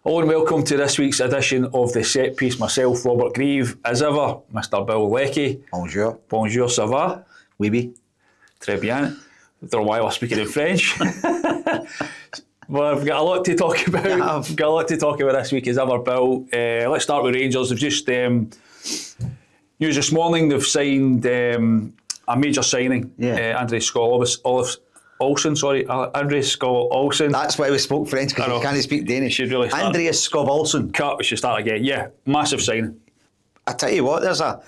Hello and welcome to this week's edition of The Set Piece. Myself, Robert Grieve, as ever, Mr. Bill Leckie. Bonjour. Bonjour, ça va? Oui, oui. Très bien. Don't know why I was speaking in French. Well, I've got a lot to talk about. I've got a lot to talk about this week as ever, Bill. Let's start with Rangers. They've just news this morning. They've signed a major signing. Andreas Skov Olsen. Andreas Skov Olsen. That's why we spoke French, because we can't speak Danish. Should really start. Andreas Skov Olsen. We should start again. Yeah, massive signing. I tell you what, I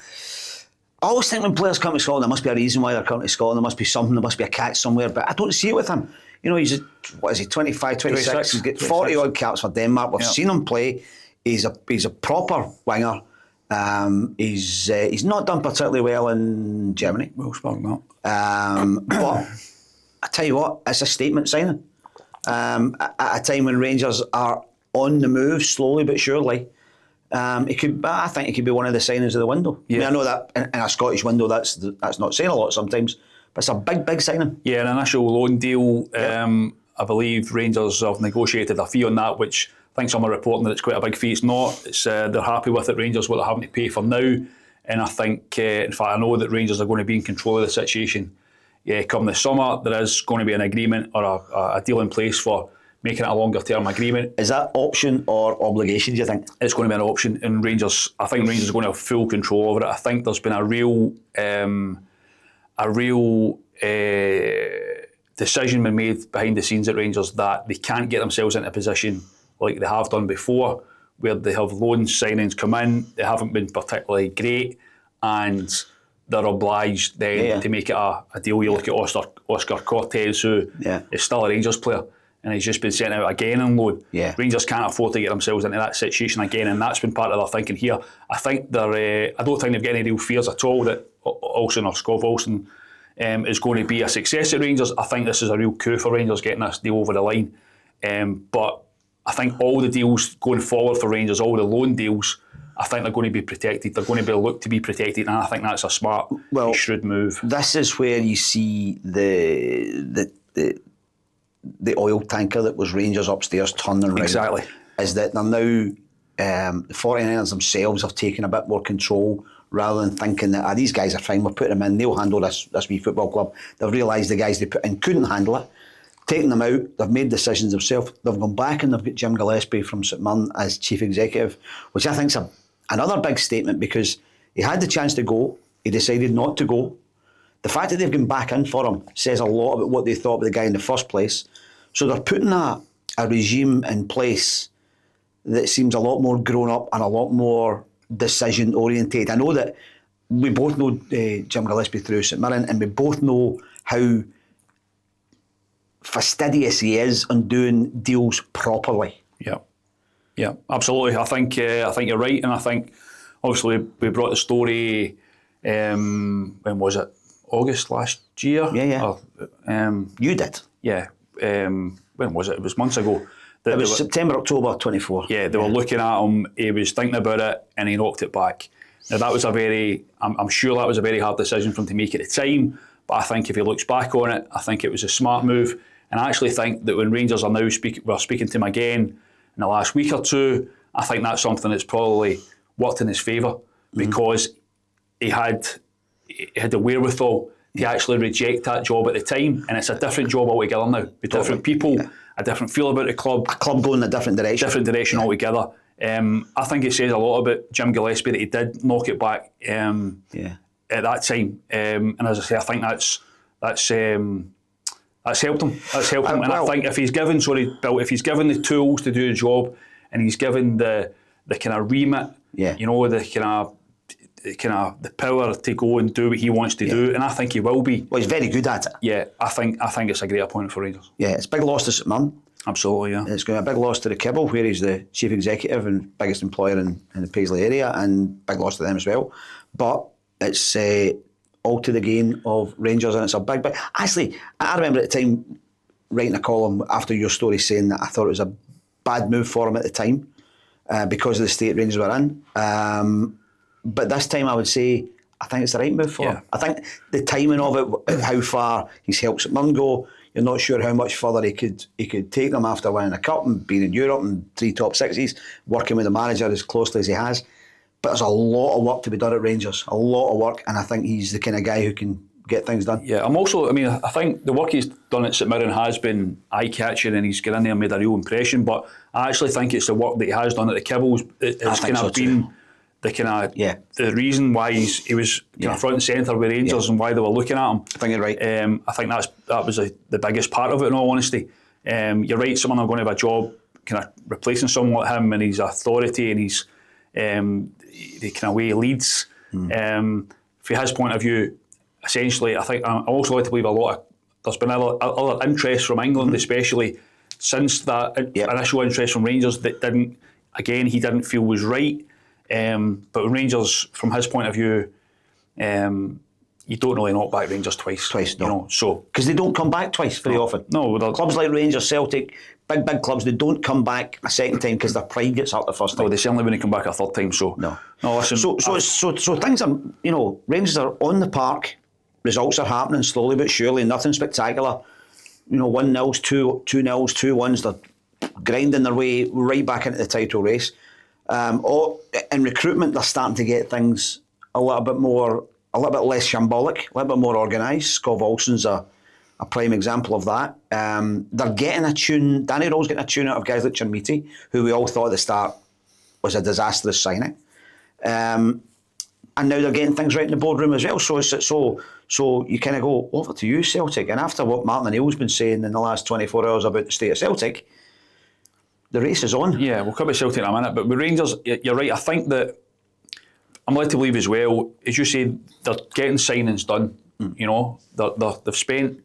always think when players come to Scotland, there must be a reason why they're coming to Scotland. There must be something, there must be a catch somewhere, but I don't see it with him. You know, he's, 25, 26, he's got 40 odd caps for Denmark. We've seen him play. He's a proper winger. He's not done particularly well in Germany. Wolfsburg, not. But I tell you what, it's a statement signing. At a time when Rangers are on the move, slowly but surely, I think it could be one of the signings of the window. Yeah. I mean, I know that in a Scottish window, that's not saying a lot sometimes, but it's a big signing. Yeah, an initial loan deal. I believe Rangers have negotiated a fee on that, which I think some are reporting that it's quite a big fee. It's not. It's they're happy with it. Rangers what they're having to pay for now, and I think, in fact, I know that Rangers are going to be in control of the situation. Yeah, come the summer, there is going to be an agreement or a deal in place for making it a longer term agreement. Is that option or obligation, do you think? It's going to be an option, and I think Rangers are going to have full control over it. I think there's been a real decision been made behind the scenes at Rangers that they can't get themselves into a position like they have done before, where they have loan signings come in, they haven't been particularly great, and they're obliged then to make it a deal. You look at Oscar Cortez, who is still a Rangers player, and he's just been sent out again on loan. Rangers can't afford to get themselves into that situation again, and that's been part of their thinking here. I think I don't think they've got any real fears at all that Olsen or Skov Olsen is going to be a success at Rangers. I think this is a real coup for Rangers getting this deal over the line. But I think all the deals going forward for Rangers, all the loan deals, I think they're going to be protected. They're going to be looked to be protected, and I think that's a smart, shrewd move. This is where you see the oil tanker that was Rangers upstairs turning around. Exactly. Is that they're now, the 49ers themselves have taken a bit more control rather than thinking that these guys are fine, we're putting them in, they'll handle this wee football club. They've realised the guys they put in couldn't handle it, taken them out, they've made decisions themselves, they've gone back and they've got Jim Gillespie from St Mirren as chief executive, which I think is another big statement, because he had the chance to go, he decided not to go. The fact that they've gone back in for him says a lot about what they thought of the guy in the first place. So they're putting a regime in place that seems a lot more grown up and a lot more decision oriented. I know that we both know Jim Gillespie through St Mirren, and we both know how fastidious he is on doing deals properly. Yeah, absolutely. I think you're right, and I think obviously we brought the story. When was it? August last year. You did. Yeah. When was it? It was months ago. It was September, October 24. Yeah, they were looking at him. He was thinking about it, and he knocked it back. Now that was I'm sure that was a very hard decision for him to make at the time. But I think if he looks back on it, I think it was a smart move. And I actually think that when Rangers are now we're speaking to him again in the last week or two, I think that's something that's probably worked in his favour, because he had the wherewithal to actually reject that job at the time, and it's a different job altogether now, with different people, a different feel about the club, a club going in a different direction altogether. I think it says a lot about Jim Gillespie that he did knock it back at that time, and as I say, I think that's helped him. And I think if he's given the tools to do the job, and he's given the kind of remit, the power to go and do what he wants to do, and I think he will be. Well, he's very good at it. Yeah, I think it's a great appointment for Rangers. Yeah, it's a big loss to St Mirren. Absolutely, yeah. It's going to be a big loss to the Kibble, where he's the chief executive and biggest employer in the Paisley area, and big loss to them as well. But it's all to the gain of Rangers, and it's a big. Actually, I remember at the time writing a column after your story saying that I thought it was a bad move for him at the time because of the state Rangers were in. But this time I would say I think it's the right move for him. I think the timing of it, how far he's helped St Mirren go, You're not sure how much further he could take them after winning a cup and being in Europe and 3 top sixes, working with the manager as closely as he has. But there's a lot of work to be done at Rangers, a lot of work, and I think he's the kind of guy who can get things done. Yeah, I think the work he's done at St Mirren has been eye-catching, and he's got in there and made a real impression, but I actually think it's the work that he has done at the Kibbles that's kind of been the kind of the reason why he was kind of front and centre with Rangers and why they were looking at him. I think you're right. I think that was the biggest part of it, in all honesty. You're right, someone are going to have a job kind of replacing someone like him and his authority and his the kind of way he leads. From his point of view, essentially, I think I also like to believe there's been other interest from England, especially since that initial interest from Rangers that he didn't feel was right. But Rangers, from his point of view, you don't really knock back Rangers twice. No. You know, so because they don't come back twice very often. No, clubs like Rangers, Celtic, big clubs, they don't come back a second time because their pride gets hurt the first time. No, they certainly wouldn't come back a third time. So no. Listen. So things are, Rangers are on the park. Results are happening slowly but surely. Nothing spectacular. 1-0s, 2-0s, 2-1s. They're grinding their way right back into the title race. In recruitment, they're starting to get things a little bit less shambolic, a little bit more organised. Skov Olsen's a prime example of that. They're getting a tune. Danny Rowe's getting a tune out of guys like Chermiti, who we all thought at the start was a disastrous signing. And now they're getting things right in the boardroom as well. So you kind of go, over to you, Celtic. And after what Martin O'Neill's been saying in the last 24 hours about the state of Celtic, the race is on. Yeah, we'll come to Celtic in a minute. But with Rangers, you're right. I think that I'm led to believe as well, as you say, they're getting signings done. They've spent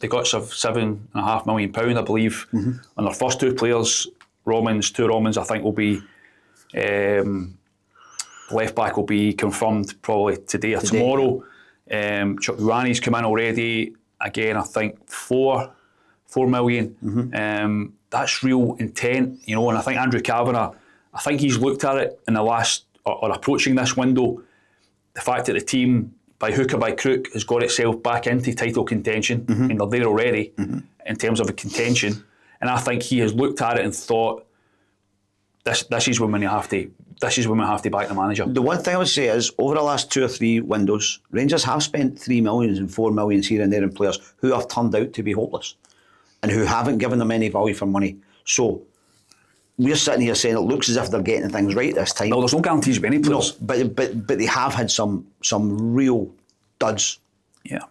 the guts of £7.5 million, I believe, on their first 2 players. Two Romans, I think will be... left back will be confirmed probably today or tomorrow. Chukwuani's come in already. Again, I think 4 million. That's real intent, and I think Andrew Kavanagh, I think he's looked at it in the last, or approaching this window, the fact that the team, by hook or by crook, has got itself back into title contention, and they're there already in terms of a contention. And I think he has looked at it and thought, this is when we have to back the manager. The one thing I would say is, over the last 2 or 3 windows, Rangers have spent 3 million and 4 million here and there in players who have turned out to be hopeless and who haven't given them any value for money. So we're sitting here saying it looks as if they're getting things right this time. No, there's no guarantees of any players. No, but they have had some real duds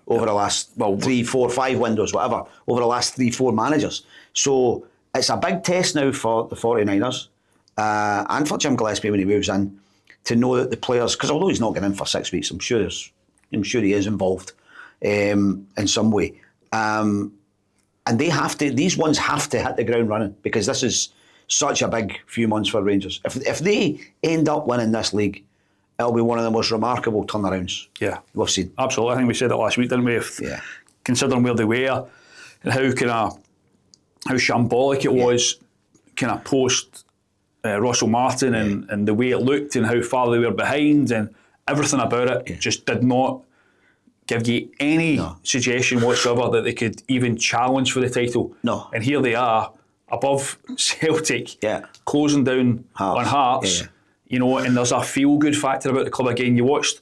over the last 3, 4, 5 windows, whatever, over the last 3, 4 managers. So it's a big test now for the 49ers. And for Jim Gillespie when he moves in, to know that the players, because although he's not getting in for 6 weeks, I'm sure he is involved in some way. And these ones have to hit the ground running, because this is such a big few months for Rangers. If they end up winning this league, it'll be one of the most remarkable turnarounds we've seen. Absolutely. I think we said it last week, didn't we? Considering where they were and how shambolic it was kind of post Russell Martin and the way it looked and how far they were behind and everything about it just did not give you any suggestion whatsoever that they could even challenge for the title. No. And here they are, above Celtic, closing down on Hearts, and there's a feel-good factor about the club again. You watched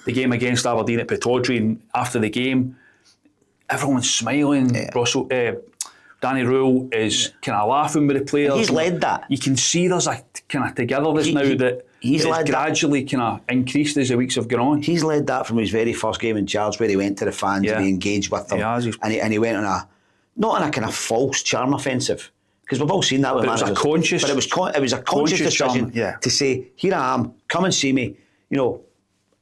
the game against Aberdeen at Pittodrie, and after the game, everyone's smiling. Russell, Danny Rule is kind of laughing with the players. He's led that. You can see there's a kind of togetherness that he's gradually kind of increased as the weeks have gone on. He's led that from his very first game in charge, where he went to the fans and he engaged with them. And he went on not on a kind of false charm offensive, because we've all seen that with managers. It was a conscious decision to say, here I am, come and see me.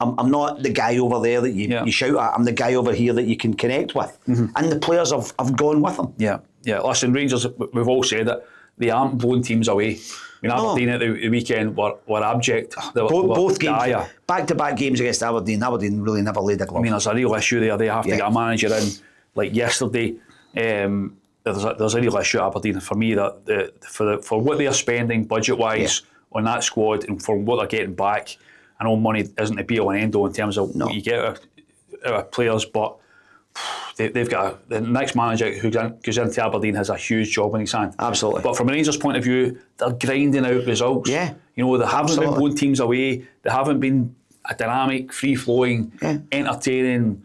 I'm not the guy over there that you shout at. I'm the guy over here that you can connect with. And the players have gone with him. Yeah. Listen, Rangers, we've all said it, they aren't blowing teams away. Aberdeen at the weekend were abject. Both games, back-to-back games against Aberdeen. Aberdeen really never laid a glove. There's a real issue there. They have to get a manager in. Like yesterday, there's a real issue at Aberdeen for me that for what they are spending budget-wise on that squad and for what they're getting back. I know money isn't the be-all and end-all in terms of what you get out of players, but they've got the next manager who goes into Aberdeen has a huge job in his hand. Absolutely. But from a Rangers point of view, they're grinding out results. Yeah. You know, they haven't Absolutely. been blowing teams away. They haven't been a dynamic, free-flowing, entertaining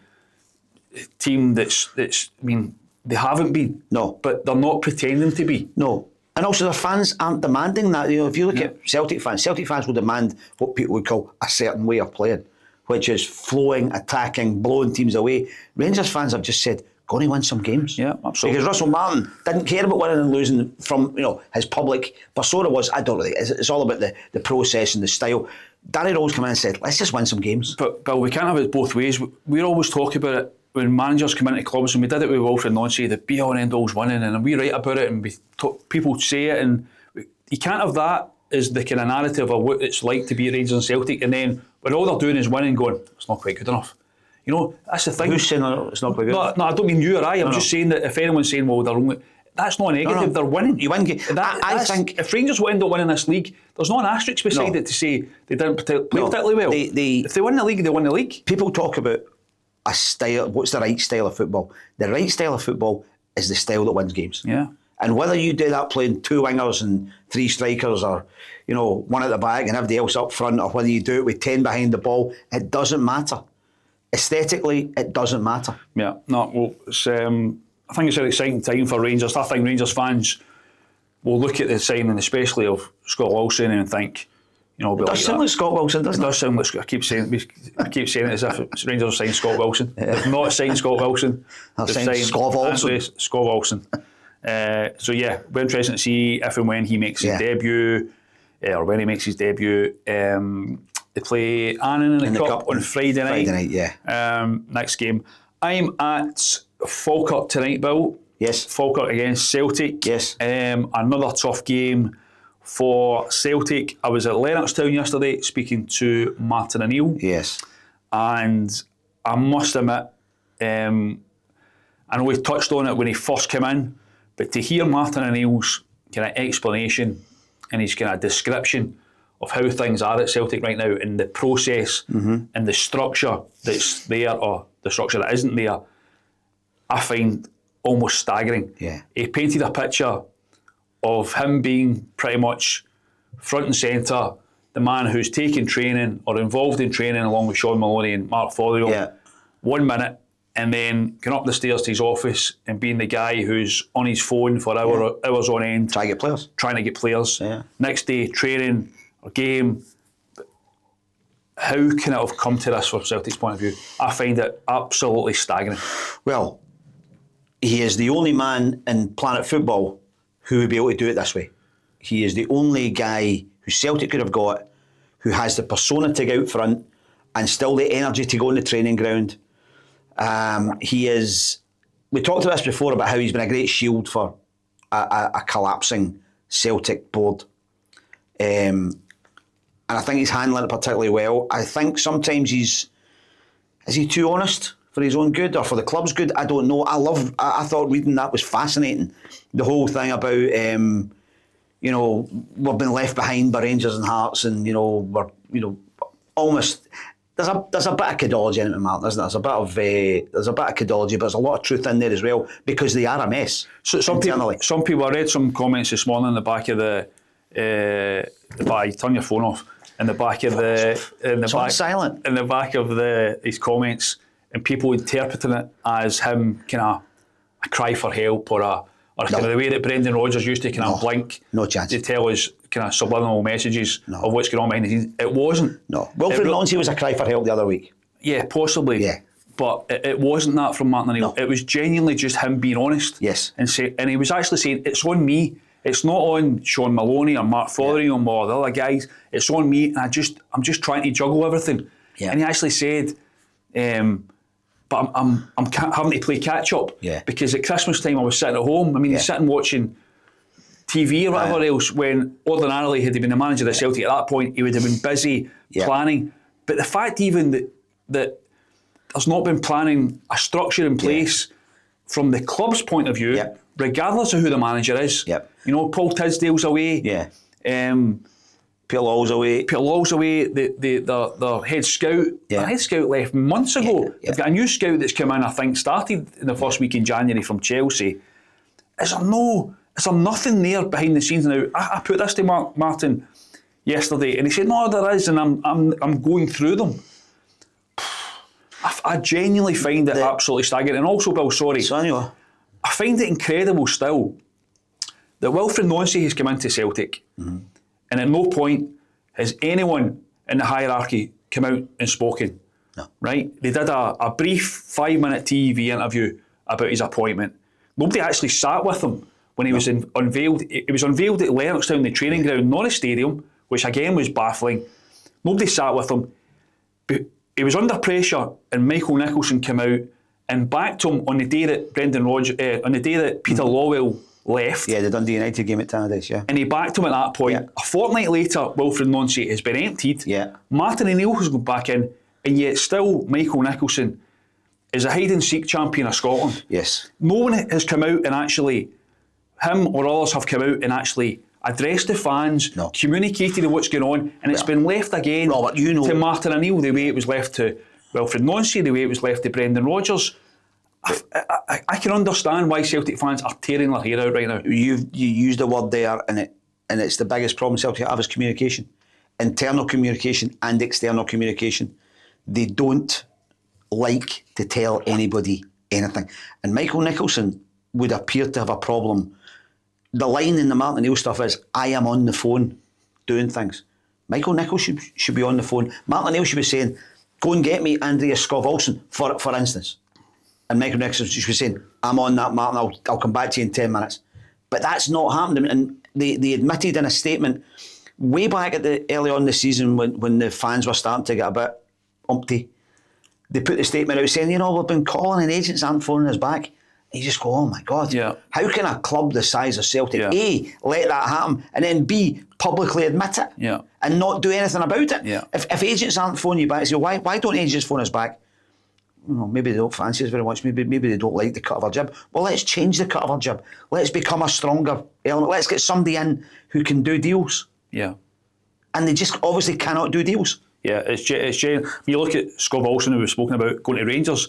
team that's. I mean, they haven't been. No. But they're not pretending to be. No. And also their fans aren't demanding that. You know, if you look at Celtic fans will demand what people would call a certain way of playing, which is flowing, attacking, blowing teams away. Rangers fans have just said, go and win some games. Yeah, absolutely. Because Russell Martin didn't care about winning and losing from, you know, his public persona was, I don't really, it's all about the process and the style. Danny Rose came in and said, let's just win some games. But Bill, we can't have it both ways. We always talk about it when managers come into clubs, and we did it with Wilfred Nancy, the be all and end all's winning, and we write about it and people say it, and you can't have that as the kind of narrative of what it's like to be Rangers and Celtic, and then when all they're doing is winning, going, it's not quite good enough. You know, that's the thing. Who's saying it's not quite good? No, I don't mean you or I. I'm just saying that if anyone's saying, well, they're only, that's not a negative. They're winning. You win. I think if Rangers will end up winning this league, there's not an asterisk beside it to say they didn't play particularly well. If they win the league, they win the league. People talk about a style. What's the right style of football? The right style of football is the style that wins games. Yeah. And whether you do that playing 2 wingers and 3 strikers, or you know, 1 at the back and everybody else up front, or whether you do it with 10 behind the ball, it doesn't matter. Aesthetically, it doesn't matter. Yeah, no, well, I think it's an exciting time for Rangers. I think Rangers fans will look at the signing, especially of Skov Olsen, and think, you know, It does sound like Scott Wilson, doesn't it? It does sound like, I keep saying it as if Rangers have signed Scott Wilson. They've not signed Scott Wilson. They've signed Skov Olsen. Skov Olsen. So yeah, we're interested to see if and when he makes his debut, or when he makes his debut. They play Annan in the Cup on Friday night. Friday night, next game. I'm at Falkirk tonight, Bill. Yes. Falkirk against Celtic. Yes. Another tough game for Celtic. I was at Lennoxtown yesterday speaking to Martin O'Neill. Yes. And I must admit, I know we touched on it when he first came in, but to hear Martin O'Neill's kind of explanation and his kind of description of how things are at Celtic right now, and the process and the structure that's there, or the structure that isn't there, I find almost staggering. Yeah. He painted a picture of him being pretty much front and centre, the man who's taking training or involved in training along with Sean Maloney and Mark Fotheringham 1 minute, and then going up the stairs to his office and being the guy who's on his phone for hours on end. Trying to get players. Yeah. Next day, training or game. How can it have come to this from Celtic's point of view? I find it absolutely staggering. Well, he is the only man in planet football who would be able to do it this way. He is the only guy who Celtic could have got who has the persona to go out front and still the energy to go on the training ground. He is. We talked about this before about how he's been a great shield for a collapsing Celtic board. And I think he's handling it particularly well. I think sometimes is he too honest for his own good or for the club's good? I don't know. I thought reading that was fascinating. The whole thing about, you know, we've been left behind by Rangers and Hearts, and, you know, we're, you know, almost, there's a bit of cadology in it, Martin, isn't there? There's a bit of cadology, but there's a lot of truth in there as well, because they are a mess. So some people, I read some comments this morning in the back of turn your phone off. In the back of silent. In the back of his comments, and people interpreting it as him kind of a cry for help, or kind of the way that Brendan Rodgers used to kind of blink. No chance. To tell us kind of subliminal messages of what's going on behind the scenes. It wasn't. No. Wilfred Nancy was a cry for help the other week. Yeah, possibly. Yeah. But it wasn't that from Martin O'Neill. No. It was genuinely just him being honest. Yes. And he was actually saying, it's on me. It's not on Sean Maloney or Mark Fotheringham or the other guys. It's on me, and I'm just trying to juggle everything. Yeah. And he actually said, but I'm having to play catch up. Yeah. Because at Christmas time I was sitting at home. I mean, sitting watching TV or whatever else, when ordinarily had he been the manager of Celtic at that point, he would have been busy planning. But the fact even that there's not been planning, a structure in place from the club's point of view, regardless of who the manager is. Yep. You know, Paul Tisdale's away. Yeah. Law's away. Peter Law's away. The head scout. Yeah. The head scout left months ago. Yeah. They've got a new scout that's come in. I think started in the first week in January from Chelsea. Is there nothing there behind the scenes now? I put this to Martin yesterday, and he said, "No, there is," and I'm going through them. I genuinely find it absolutely staggering. And also, Bill, sorry, I find it incredible still that Wilfred Nonsi has come into Celtic, and at no point has anyone in the hierarchy come out and spoken. No. Right? They did a brief 5-minute TV interview about his appointment. Nobody actually sat with him when he was unveiled. It was unveiled at Lennoxtown, the training ground, not a stadium, which again was baffling. Nobody sat with him. But he was under pressure, and Michael Nicholson came out and backed him on the day that Peter Lawwell left. Yeah, the Dundee United game at Tannadice, yeah. And he backed him at that point. Yeah. A fortnight later, Wilfred Nonsi has been emptied. Yeah. Martin O'Neill has gone back in, and yet still Michael Nicholson is a hide-and-seek champion of Scotland. Yes. No one has come out and actually, him or others have come out and actually addressed the fans, communicated what's going on, and it's been left again Robert, to Martin O'Neill the way it was left to Wilfred Nonsi, the way it was left to Brendan Rodgers. I can understand why Celtic fans are tearing their hair out right now. You used the word there, and it's the biggest problem Celtic have is communication. Internal communication and external communication. They don't like to tell anybody anything. And Michael Nicholson would appear to have a problem. The line in the Martin O'Neill stuff is, I am on the phone doing things. Michael Nicholson should be on the phone. Martin O'Neill should be saying, go and get me Andreas Skov Olsen, for instance. And Michael Nicholson should be saying, I'm on that, Martin, I'll come back to you in 10 minutes. But that's not happened. And they admitted in a statement way back early on in the season when the fans were starting to get a bit umpty. They put the statement out saying, we've been calling and agents aren't phoning us back. And you just go, oh my God. Yeah. How can a club the size of Celtic, A, let that happen, and then B, publicly admit it and not do anything about it? Yeah. If agents aren't phoning you back, so why don't agents phone us back? Maybe they don't fancy us very much. Maybe they don't like the cut of our jib. Well, let's change the cut of our jib. Let's become a stronger element. Let's get somebody in who can do deals. Yeah. And they just obviously cannot do deals. Yeah, it's when you look at Skov Olsen, who we've spoken about going to Rangers,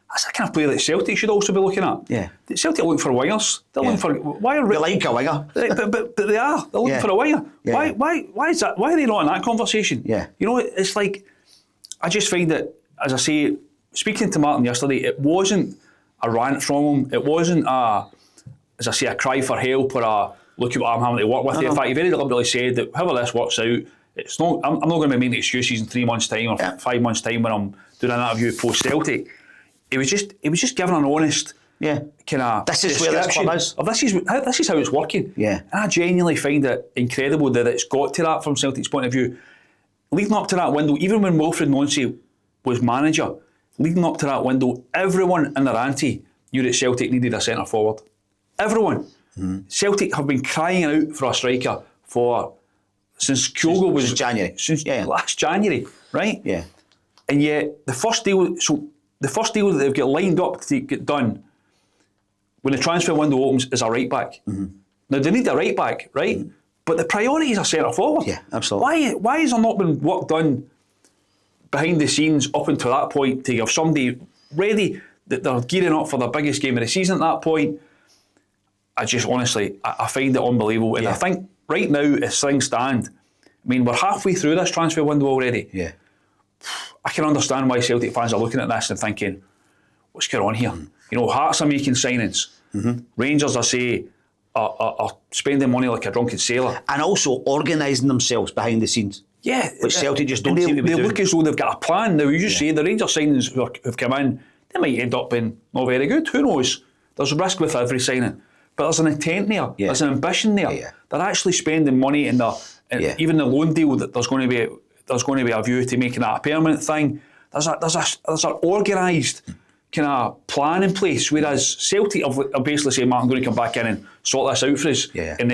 that's the kind of player that Celtic should also be looking at. Yeah. Celtic are looking for wingers. They're looking for They like a winger. but they are. They're looking for a winger. Yeah. Why is that? Why are they not in that conversation? Yeah. It's like, I just find that, as I say, speaking to Martin yesterday, it wasn't a rant from him. It wasn't as I say, a cry for help or a look at what I'm having to work with. In fact, he very deliberately said that however this works out, it's not. I'm not going to be making excuses in 3 months' time or 5 months' time when I'm doing an interview post Celtic. It was just giving an honest kind of this is where this club is. This is how it's working. Yeah. And I genuinely find it incredible that it's got to that from Celtic's point of view. Leading up to that window, even when Wilfred Nonsi was manager, leading up to that window, everyone in their ante knew that Celtic needed a centre forward. Everyone. Celtic have been crying out for a striker since Kyogo was January. Since last January, right? Yeah. And yet the first deal that they've got lined up to get done when the transfer window opens is a right back. Now they need a right back, right? But the priority is a centre forward. Yeah, absolutely. Why has there not been work done behind the scenes up until that point to give somebody ready that they're gearing up for the biggest game of the season at that point? I just honestly, I find it unbelievable. And I think right now, as things stand, I mean, we're halfway through this transfer window already. Yeah. I can understand why Celtic fans are looking at this and thinking, what's going on here? Hearts are making signings. Rangers, I say, are spending money like a drunken sailor. And also organising themselves behind the scenes. Yeah. Which Celtic just don't seem to be doing. They look as though they've got a plan. Now, you say the Rangers signings who've come in, they might end up being not very good. Who knows? There's a risk with every signing. But there's an intent there. Yeah. There's an ambition there. Yeah. They're actually spending money in even the loan deal that there's going to be a view to making that a permanent thing. There's an organised kind of plan in place. Whereas Celtic have basically said, Martin, I'm going to come back in and sort this out for us. Yeah. And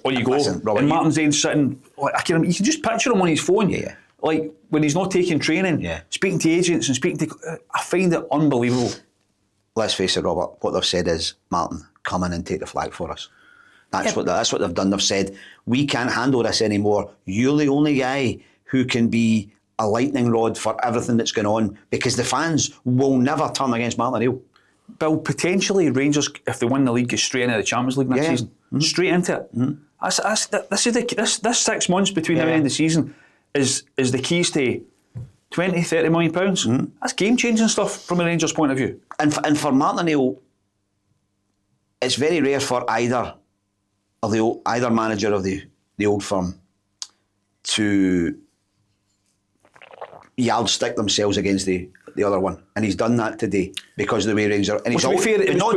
on you go. Listen, Robert, and Martin's then sitting, you can just picture him on his phone. Yeah. Like when he's not taking training, speaking to agents and speaking to. I find it unbelievable. Let's face it, Robert, what they've said is, Martin, come in and take the flag for us. That's what they've done. They've said, we can't handle this anymore. You're the only guy who can be a lightning rod for everything that's going on, because the fans will never turn against Martin O'Neill. Bill, potentially Rangers, if they win the league, get straight into the Champions League next season. Straight into it. This 6 months between now and the end of the season is the keys to 20, 30 million pounds. That's game-changing stuff from a Rangers point of view. And for Martin O'Neill, it's very rare for either manager of the old firm to yardstick themselves against the other one, and he's done that today because of the way Rangers are. And he's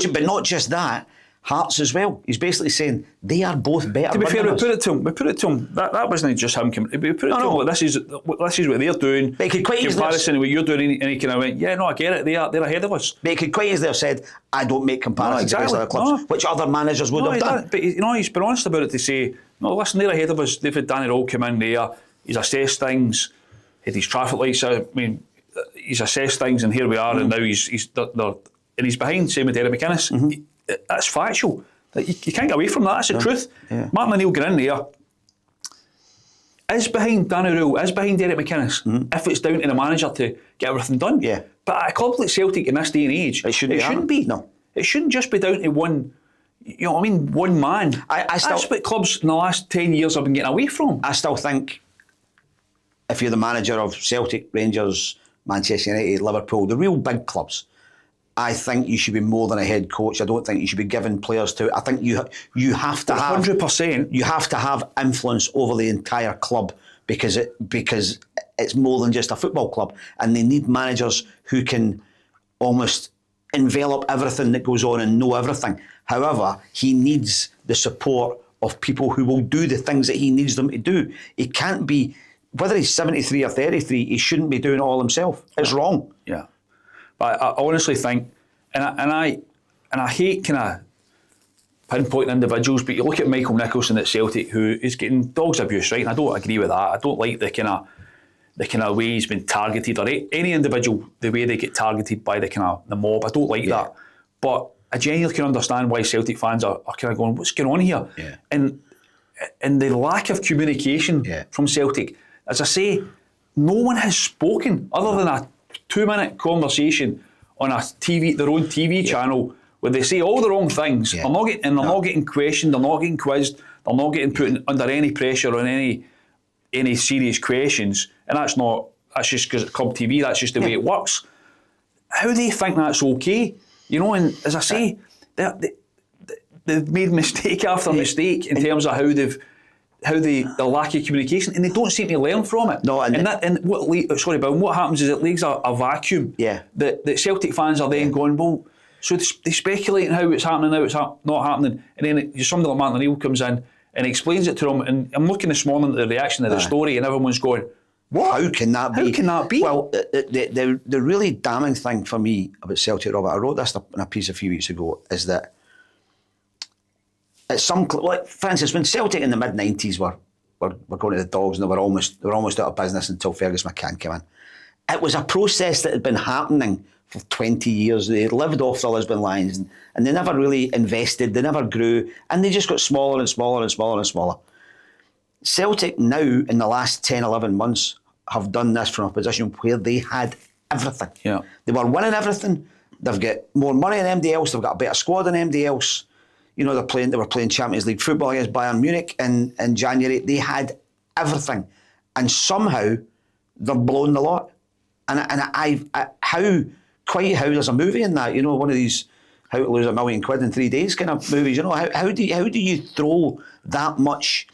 but not just that, Hearts as well. He's basically saying they are both better. To be fair, we put it to him. That wasn't just him. We put it to him. Like, this is what they're doing. But he could quite comparison to what you're doing, and he kind of went, "Yeah, no, I get it. They're ahead of us." But he could quite easily have said, "I don't make comparisons against other clubs," which other managers would have done. But he's been honest about it to say, "No, listen, they're ahead of us. They've had Danny Rowe come in there. He's assessed things. Had his traffic lights. I mean, he's assessed things, and here we are. And now he's behind. Same with Derek McInnes. That's factual. You can't get away from that. That's the truth. Yeah. Martin O'Neill got in there, is behind Danny Rule, is behind Derek McInnes, if it's down to the manager to get everything done. Yeah. But at a club like Celtic in this day and age, it shouldn't be. No. It shouldn't just be down to one, you know what I mean, one man. That's what clubs in the last 10 years have been getting away from. I still think if you're the manager of Celtic, Rangers, Manchester United, Liverpool, the real big clubs, I think you should be more than a head coach. I don't think you should be giving players to. I think you have to have 100%. You have to have influence over the entire club because it's more than just a football club, and they need managers who can almost envelop everything that goes on and know everything. However, he needs the support of people who will do the things that he needs them to do. He can't be, whether he's 73 or 33, he shouldn't be doing it all himself. It's wrong. Yeah. But I honestly think, and I hate kind of pinpointing individuals, but you look at Michael Nicholson at Celtic, who is getting dogs abuse, right? And I don't agree with that. I don't like the kind of way he's been targeted, or any individual, the way they get targeted by the mob. I don't like that. But I genuinely can understand why Celtic fans are kind of going, what's going on here? Yeah. And the lack of communication from Celtic, as I say, no one has spoken other than a 2-minute conversation on their own TV channel, where they say all the wrong things. They're not getting questioned. They're not getting quizzed. They're not getting put under any pressure on any serious questions. And that's just because it's club TV. That's just the way it works. How do you think that's okay? You know, and as I say, they've made mistake after mistake in terms of the lack of communication, and they don't seem to learn from it. No, what happens is it leaves a vacuum. Yeah. That Celtic fans are then going, well, so they speculate on how it's happening, now it's not happening, and then somebody like Martin O'Neill comes in and explains it to them. And I'm looking this morning at the reaction of the story, and everyone's going, what? How can that be? How can that be? Well, the really damning thing for me about Celtic, Robert, I wrote this in a piece a few weeks ago, is that at some, like, for instance, when Celtic in the mid-90s were going to the dogs, and they were almost out of business until Fergus McCann came in. It was a process that had been happening for 20 years. They lived off the Lisbon Lions, and they never really invested, they never grew, and they just got smaller and smaller and smaller and smaller. Celtic now, in the last 10, 11 months, have done this from a position where they had everything. Yeah. They were winning everything. They've got more money than anybody else. They've got a better squad than anybody else. You know, they were playing Champions League football against Bayern Munich in January. They had everything. And somehow they're blowing the lot. And how there's a movie in that, you know, one of these how to lose £1 million in 3 days kind of movies. You know, how do you throw that much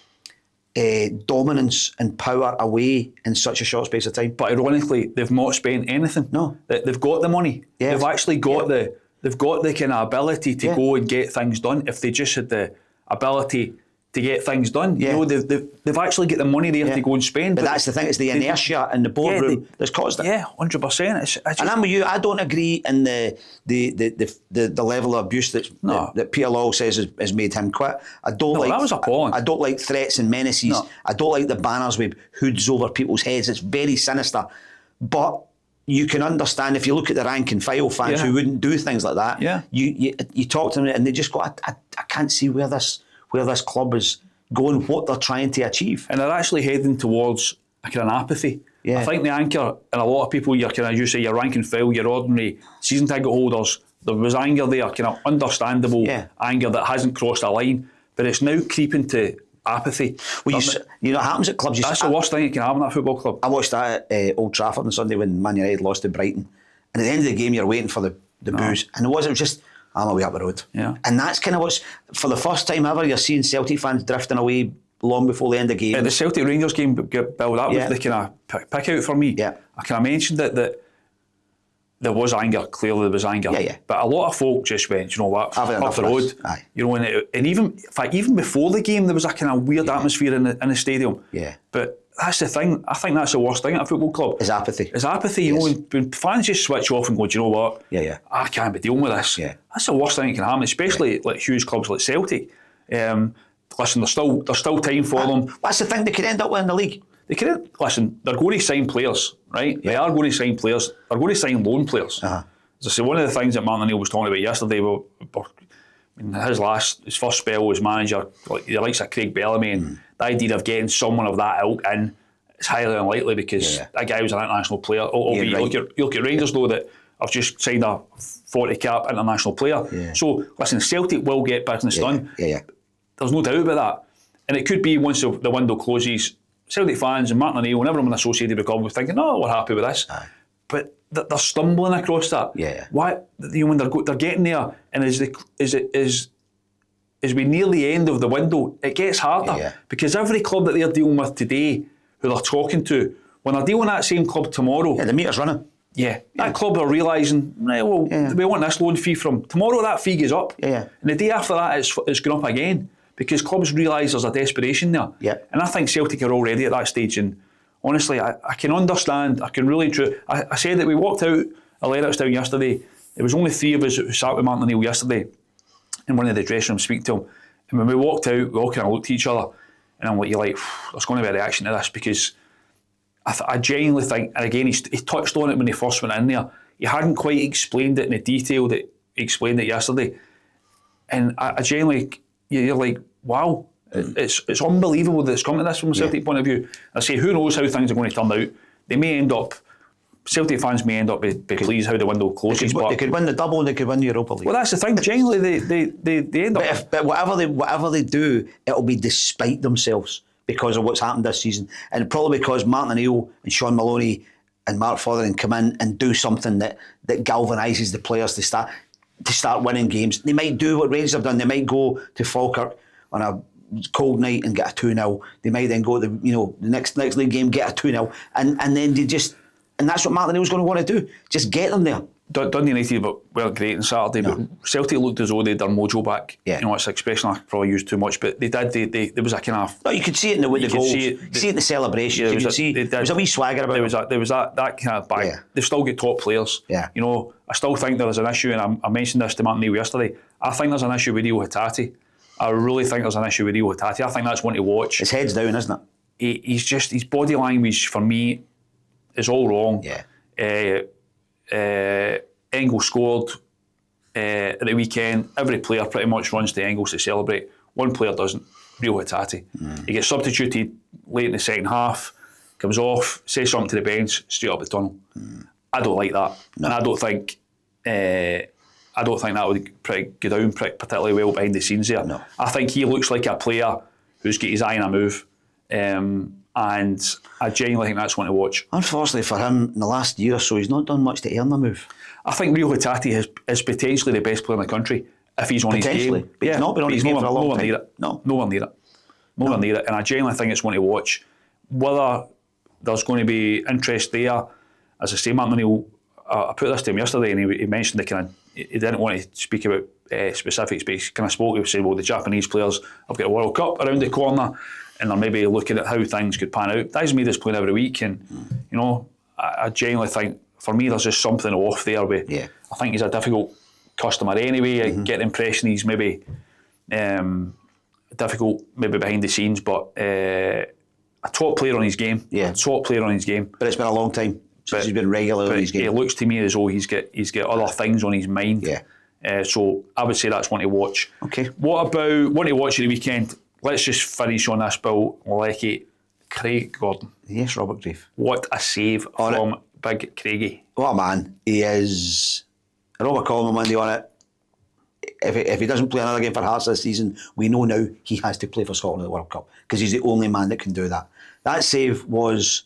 dominance and power away in such a short space of time? But ironically, they've not spent anything. No. They've got the money. Yeah. They've actually got they've got the kind of ability to go and get things done. If they just had the ability to get things done, you know, they've actually got the money there to go and spend. But that's the thing; it's the inertia in the boardroom that's caused it. Yeah, 100%. And I'm with you. I don't agree in the level of abuse that Peter Law says has made him quit. I don't like. That was appalling. I don't like threats and menaces. No. I don't like the banners with hoods over people's heads. It's very sinister. But you can understand if you look at the rank and file fans who wouldn't do things like that. Yeah. You talk to them and they just go, I can't see where this where this club is going, what they're trying to achieve. And they're actually heading towards a kind of apathy. Yeah. I think the anchor, and a lot of people, your kind of, you say, your rank and file, your ordinary season ticket holders, there was anger there, kind of understandable anger that hasn't crossed a line, but it's now creeping to apathy. Well, you know what happens at clubs? That's the worst thing you can have in that football club. I watched that at Old Trafford on Sunday when Man United lost to Brighton, and at the end of the game you're waiting for the boos, and it was just, I'm away up the road. Yeah. And that's kind of what's, for the first time ever, you're seeing Celtic fans drifting away long before the end of the game. The Celtic Rangers game, Bill, that was the kind of pick out for me. Yeah. I kind of mentioned that there was anger, clearly there was anger. Yeah. But a lot of folk just went, you know what, up the road. Aye. You know, and even, in fact, even before the game, there was a kind of weird atmosphere in the stadium. Yeah. But that's the thing, I think that's the worst thing at a football club. Is apathy. Is apathy, you know, when fans just switch off and go, do you know what? Yeah. I can't be dealing with this. Yeah. That's the worst thing that can happen, especially like huge clubs like Celtic. Listen, there's still time for them. That's the thing, they could end up winning the league. They could, listen, they're going to sign players, right? Yeah. They are going to sign players. They're going to sign loan players. As I say, one of the things that Martin O'Neill was talking about yesterday, his first spell as manager, like the likes of Craig Bellamy, and the idea of getting someone of that ilk in, it's highly unlikely because that guy was an international player. You look at Rangers though, that I've just signed a 40 cap international player. Yeah. So listen, Celtic will get business done. Yeah. There's no doubt about that. And it could be once the window closes, Celtic fans and Martin O'Neill and everyone associated with the club will be thinking, no, we're happy with this. But they're stumbling across that. Yeah. Why? You know, when they're getting there, and as we near the end of the window, it gets harder because every club that they're dealing with today, who they're talking to, when they're dealing with that same club tomorrow, the meter's running. That club are realising, right, well, we want this loan fee from tomorrow. That fee goes up, and the day after that, it's going up again because clubs realise there's a desperation there. And I think Celtic are already at that stage. And honestly, I can understand. I can really true. I said that we walked out a Lennoxtown yesterday. There was only three of us who sat with Martin O'Neill yesterday in one of the dressing rooms speaking to him. And when we walked out, we all kind of looked at each other, and I'm like, you're like, there's going to be a reaction to this because I genuinely think, and again, he touched on it when he first went in there. He hadn't quite explained it in the detail that he explained it yesterday. And I genuinely, you're like, wow, it's unbelievable that it's come to this from a Celtic point of view. I say, who knows how things are going to turn out? They may end up, Celtic fans may end up be pleased how the window closes. They could win the double and they could win the Europa League. Well, that's the thing. Genuinely, they end up. But whatever they do, it'll be despite themselves because of what's happened this season, and probably because Martin O'Neill and Sean Maloney and Mark Fotheringham come in and do something that galvanises the players to start winning games. They might do what Rangers have done. They might go to Falkirk on a cold night and get a 2-0. They might then go to the next league game, get a 2-0, and then they just, and that's what Martin O'Neill's going to want to do. Just get them there. Dundee United weren't great on Saturday, but Celtic looked as though they'd their mojo back. Yeah. You know, it's an expression I probably used too much, but they did. There was a kind of. No, you could see it in the goals. You could see it in the celebrations. There was a wee swagger about it. There was that kind of bag. Yeah. They've still got top players. Yeah. You know, I still think there is an issue, and I mentioned this to Martin O'Neill yesterday. I think there's an issue with Rio Hatate. I really think there's an issue with Rio Hatate. I think that's one to watch. His head's down, isn't it? His body language for me is all wrong. Yeah. Engels scored at the weekend. Every player pretty much runs to Engels to celebrate. One player doesn't. Rio Hatate. He gets substituted late in the second half, comes off, says something to the bench, straight up the tunnel. I don't like that, and I don't think that would go down particularly well behind the scenes there. No. I think he looks like a player who's got his eye on a move. And I genuinely think that's one to watch. Unfortunately for him, in the last year or so, he's not done much to earn the move. I think Rio Hatate is potentially the best player in the country if he's on his game. But he's not been on his game for a long time. Nowhere near it. And I genuinely think it's one to watch. Whether there's going to be interest there, as I say, Martin O'Neill, I put this to him yesterday, and he mentioned the kind of, he didn't want to speak about specifics, but he kind of spoke. He said, well, the Japanese players have got a World Cup around the corner, and they're maybe looking at how things could pan out. That's me that's playing every week, and you know, I genuinely think for me there's just something off there. I think he's a difficult customer anyway. I get the impression he's maybe difficult maybe behind the scenes, but a top player on his game. Yeah, top player on his game. But it's been a long time since he's been regular on his game. It looks to me as though he's got other things on his mind. Yeah. So I would say that's one to watch. Okay. What about one to watch at the weekend? Let's just finish on this, Bill Leckie. Craig Gordon. Yes, Robert Grieve. What a save from Big Craigie. What a man. He is. Robert called on Monday on it. If he doesn't play another game for Hearts this season, we know now he has to play for Scotland at the World Cup because he's the only man that can do that. That save was,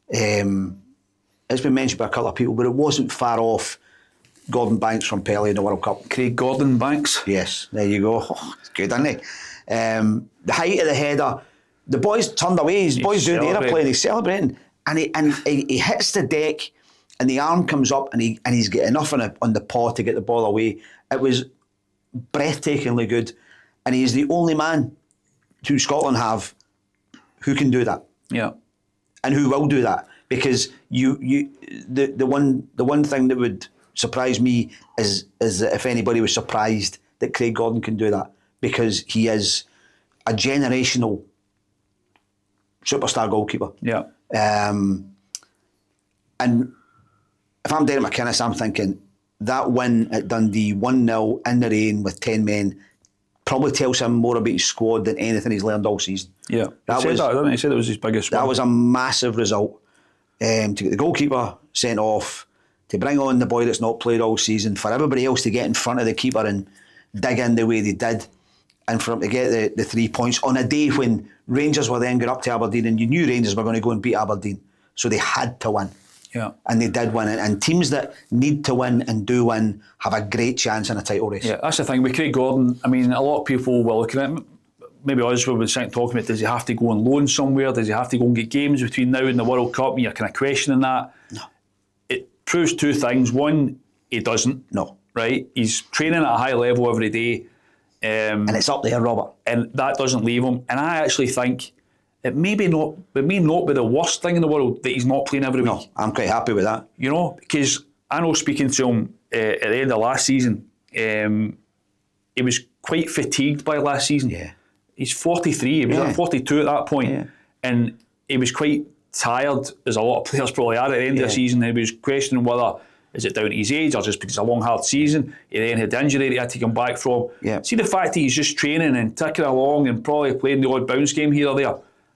it's been mentioned by a couple of people, but it wasn't far off Gordon Banks from Pelly in the World Cup. Craig Gordon Banks? Yes, there you go. Oh, it's good, isn't he? The height of the header, the boys turned away. His boys doing the airplane. He's celebrating, and he hits the deck, and the arm comes up, and he's got enough on the paw to get the ball away. It was breathtakingly good, and he's the only man who Scotland have who can do that. Yeah, and who will do that, because the one thing that would surprise me is that if anybody was surprised that Craig Gordon can do that, because he is a generational superstar goalkeeper. Yeah. And if I'm Derek McInnes, I'm thinking that win at Dundee, 1-0 in the rain with 10 men, probably tells him more about his squad than anything he's learned all season. Yeah. He said it was his biggest win. That was a massive result. To get the goalkeeper sent off, to bring on the boy that's not played all season, for everybody else to get in front of the keeper and dig in the way they did, and for him to get the 3 points on a day when Rangers were then going up to Aberdeen, and you knew Rangers were going to go and beat Aberdeen, so they had to win. Yeah. And they did win. And teams that need to win and do win have a great chance in a title race. Yeah, that's the thing with Craig Gordon. I mean, a lot of people will look at it. Maybe us will be sitting talking about, does he have to go on loan somewhere? Does he have to go and get games between now and the World Cup? And you're kind of questioning that. No. It proves two things. One, he doesn't. No. Right? He's training at a high level every day. And it's up there, Robert. And that doesn't leave him. And I actually think it may not be the worst thing in the world that he's not playing every week. No, I'm quite happy with that. You know, because I know speaking to him at the end of last season, he was quite fatigued by last season. Yeah. He's 43, he was at 42 at that point. Yeah. And he was quite tired, as a lot of players probably are at the end of the season. He was questioning whether, is it down to his age or just because it's a long, hard season? He then had the injury that he had to come back from. Yeah. See the fact that he's just training and ticking along and probably playing the odd bounce game here or there.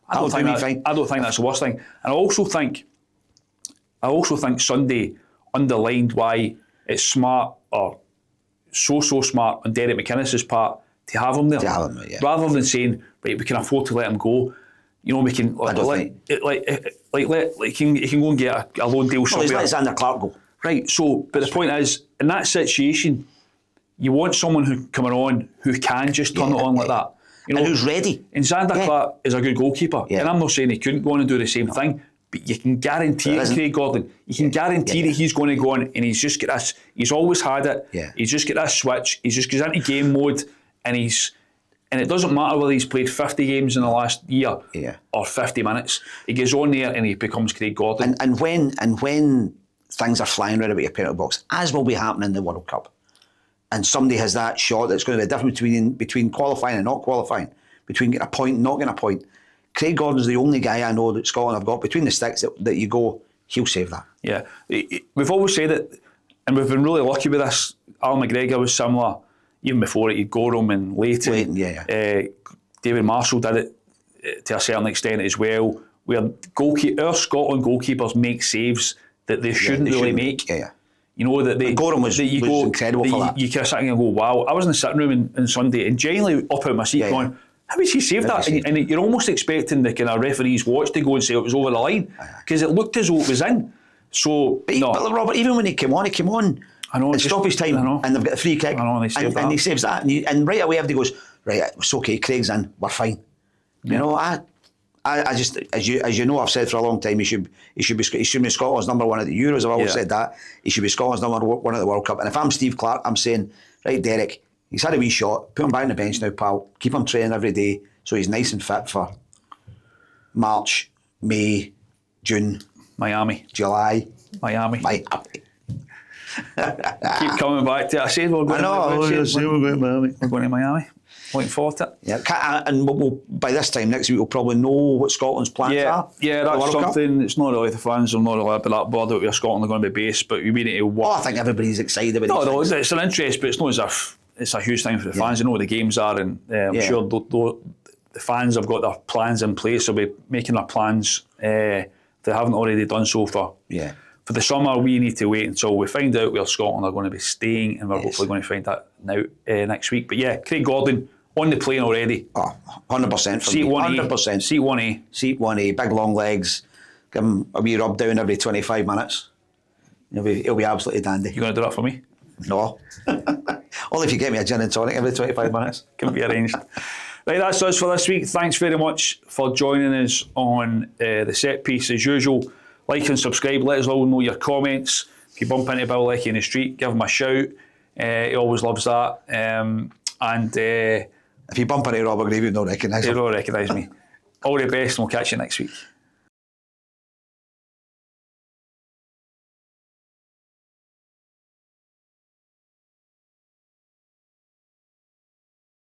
I don't think that's the worst thing. And I also think Sunday underlined why it's smart, or so smart on Derek McInnes' part to have him there. To have him, yeah. Rather than saying, right, we can afford to let him go. You know, we can he can go and get a loan deal somewhere. Well, he's let Xander Clark go. Right, so, but the point is, in that situation, you want someone who coming on who can just turn it on like that. You know, and who's ready. And Xander Clark is a good goalkeeper. Yeah. And I'm not saying he couldn't go on and do the same thing, but you can guarantee it, Craig Gordon. You can guarantee that he's going to go on, and he's just got this, he's always had it. Yeah. He's just got this switch. He just goes into game mode, and it doesn't matter whether he's played 50 games in the last year or 50 minutes. He goes on there and he becomes Craig Gordon. And when things are flying around about your penalty box, as will be happening in the World Cup, and somebody has that shot that's going to be a difference between qualifying and not qualifying, between getting a point and not getting a point, Craig Gordon's the only guy I know that Scotland have got between the sticks that you go, he'll save that. Yeah. We've always said it, and we've been really lucky with this. Alan McGregor was similar. Even before it, he'd Gorham and Leighton. David Marshall did it to a certain extent as well, where our Scotland goalkeepers make saves that they shouldn't really make. You know, that they... Gorham was incredible for that. You kind of sit and go, wow. I was in the sitting room on Sunday and genuinely up out my seat going, how did he save that? And you're almost expecting the kind of referee's watch to go and say it was over the line, because it looked as though it was in. So, but Robert, even when he came on, I know, it's stoppage time, and they've got a free kick, and he saves that, and right away everybody goes, right, it's okay, Craig's in, we're fine. You know, I just, as you know, I've said for a long time, he should be Scotland's number one at the Euros. I've always said that. He should be Scotland's number one at the World Cup. And if I'm Steve Clarke, I'm saying, right, Derek, he's had a wee shot, put him back on the bench now, pal. Keep him training every day so he's nice and fit for March, May, June, Miami, July, Miami. Keep coming back to it. I said we're going to Miami. We're going to Miami. Looking forward to it. Yeah, and by this time next week we'll probably know what Scotland's plans are. Yeah, that's something. It's not really the fans are not really about that bothered where Scotland are going to be based, but we need to work. I think everybody's excited about it. No, it's an interest, but it's not as if it's a huge thing for the fans. They know what the games are, and I'm sure the fans have got their plans in place. They'll be making their plans. If they haven't already done so for the summer. We need to wait until we find out where Scotland are going to be staying, and we're hopefully going to find that now next week. But yeah, Craig Gordon on the plane already. 100% Seat 1A. 100%. Seat 1A. Seat 1A, big long legs. Give him a wee rub down every 25 minutes. He'll be absolutely dandy. You going to do that for me? No. Only if you get me a gin and tonic every 25 minutes. Can be arranged. Right, that's us for this week. Thanks very much for joining us on the set piece as usual. Like and subscribe. Let us all know your comments. If you bump into Bill Leckie in the street, give him a shout. He always loves that. If you bump into Robert Grieve, you'll recognise him. He'll recognise me. All the best, and we'll catch you next week.